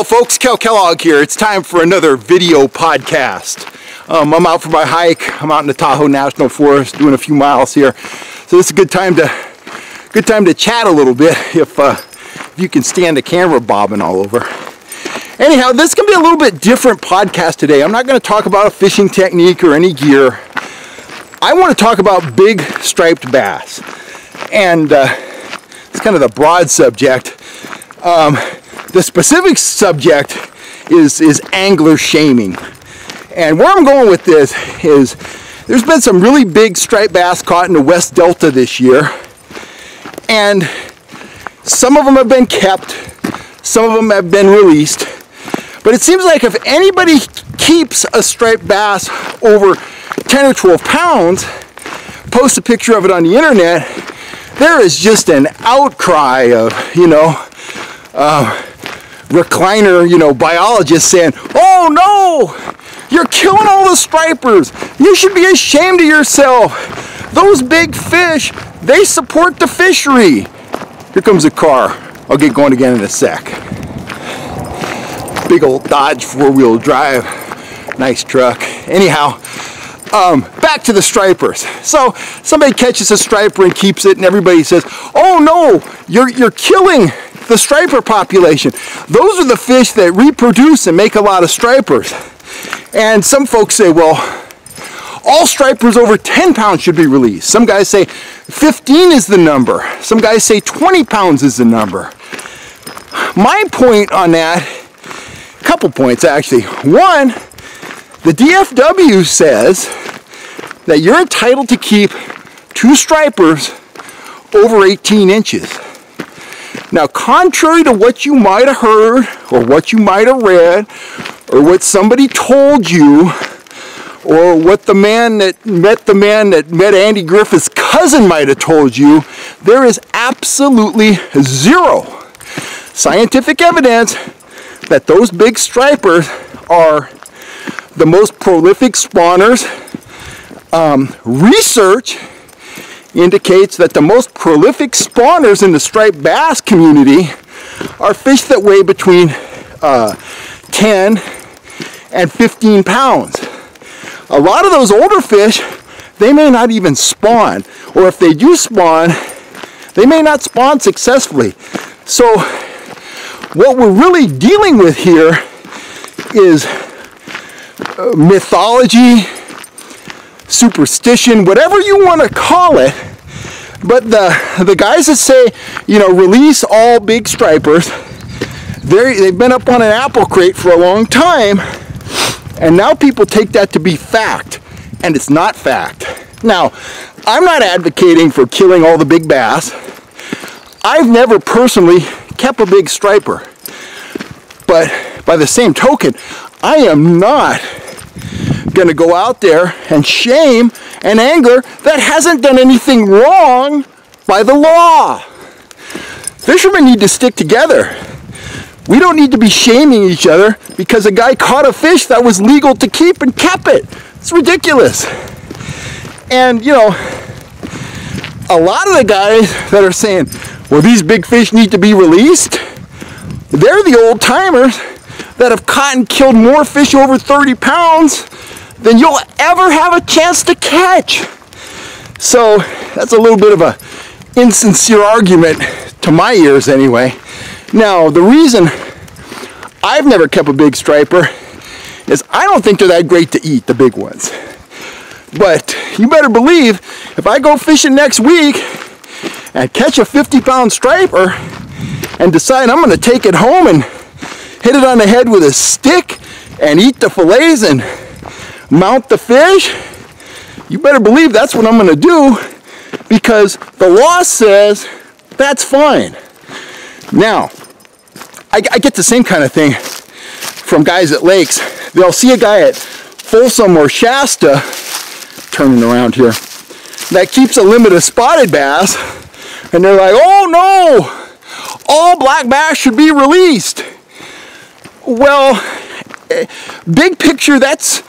Hello folks, Kel Kellogg here. It's time for another video podcast. I'm out for my hike. I'm out in the Tahoe National Forest doing a few miles here. So this is a good time to chat a little bit if you can stand the camera bobbing all over. Anyhow, this is going to be a little bit different podcast today. I'm not going to talk about a fishing technique or any gear. I want to talk about big striped bass. And it's kind of the broad subject. The specific subject is angler shaming. And where I'm going with this is there's been some really big striped bass caught in the West Delta this year. And some of them have been kept, some of them have been released. But it seems like if anybody keeps a striped bass over 10 or 12 pounds, post a picture of it on the internet, there is just an outcry of, recliner, biologists saying, "Oh no, you're killing all the stripers. You should be ashamed of yourself. Those big fish, they support the fishery." Here comes a car. I'll get going again in a sec. Big old Dodge four-wheel drive. Nice truck. Anyhow, back to the stripers. So somebody catches a striper and keeps it, and everybody says, "Oh no, you're killing the striper population. Those are the fish that reproduce and make a lot of stripers." And some folks say, well, all stripers over 10 pounds should be released. Some guys say 15 is the number. Some guys say 20 pounds is the number. My point on that, a couple points actually. One, the DFW says that you're entitled to keep 2 stripers over 18 inches. Now, contrary to what you might have heard, or what you might have read, or what somebody told you, or what the man that met Andy Griffith's cousin might have told you, there is absolutely zero scientific evidence that those big stripers are the most prolific spawners. Research indicates that the most prolific spawners in the striped bass community are fish that weigh between 10 and 15 pounds. A lot of those older fish, they may not even spawn, or if they do spawn, they may not spawn successfully. So what we're really dealing with here is mythology, superstition, whatever you want to call it. But the guys that say, release all big stripers, they've been up on an apple crate for a long time, and now people take that to be fact, and it's not fact. Now, I'm not advocating for killing all the big bass. I've never personally kept a big striper, but by the same token, I am not going to go out there and shame an angler that hasn't done anything wrong by the law. Fishermen need to stick together. We don't need to be shaming each other because a guy caught a fish that was legal to keep and kept it. It's ridiculous. And, a lot of the guys that are saying, well, these big fish need to be released, they're the old timers that have caught and killed more fish over 30 pounds than you'll ever have a chance to catch. So that's a little bit of a insincere argument to my ears anyway. Now, the reason I've never kept a big striper is I don't think they're that great to eat, the big ones. But you better believe if I go fishing next week and catch a 50-pound striper and decide I'm going to take it home and hit it on the head with a stick and eat the fillets and mount the fish, you better believe that's what I'm going to do, because the law says that's fine. Now, I get the same kind of thing from guys at lakes. They'll see a guy at Folsom or Shasta, turning around here, that keeps a limit of spotted bass, and they're like, "Oh no, all black bass should be released." Well, big picture, that's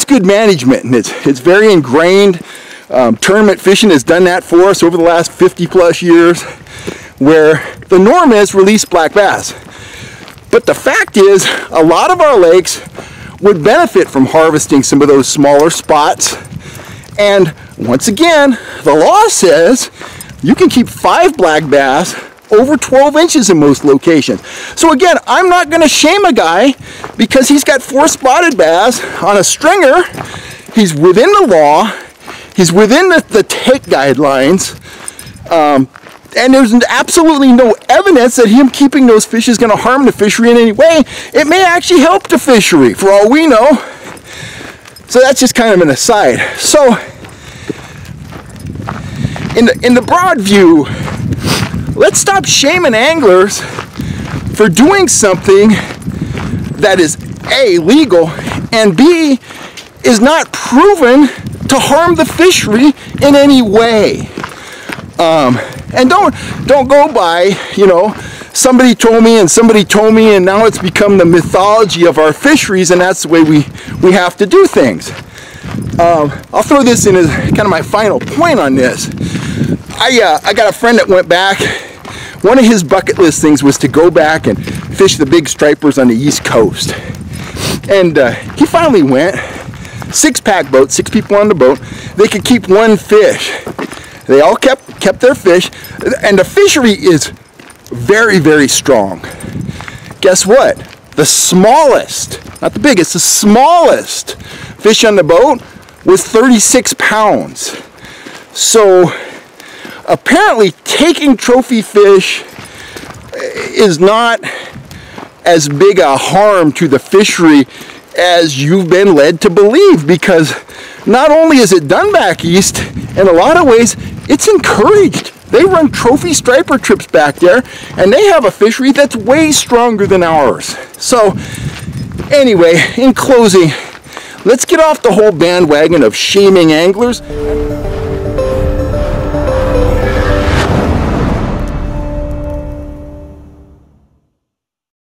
good management, and it's very ingrained. Tournament fishing has done that for us over the last 50 plus years, where the norm is release black bass. But the fact is, a lot of our lakes would benefit from harvesting some of those smaller spots. And once again, the law says you can keep 5 black bass over 12 inches in most locations. So again, I'm not going to shame a guy because he's got 4 spotted bass on a stringer. He's within the law. He's within the take guidelines. And there's absolutely no evidence that him keeping those fish is going to harm the fishery in any way. It may actually help the fishery, for all we know. So that's just kind of an aside. So, in the broad view, let's stop shaming anglers for doing something that is A, legal, and B, is not proven to harm the fishery in any way. And don't go by, you know, somebody told me and now it's become the mythology of our fisheries, and that's the way we have to do things. I'll throw this in as kind of my final point on this. I got a friend that went back. One of his bucket list things was to go back and fish the big stripers on the East Coast. And he finally went. 6-pack boat, 6 people on the boat. They could keep 1 fish. They all kept their fish, and the fishery is very, very strong. Guess what? The smallest, not the biggest, the smallest fish on the boat was 36 pounds. So apparently taking trophy fish is not as big a harm to the fishery as you've been led to believe, because not only is it done back east, in a lot of ways it's encouraged. They run trophy striper trips back there, and they have a fishery that's way stronger than ours. So anyway, in closing, let's get off the whole bandwagon of shaming anglers.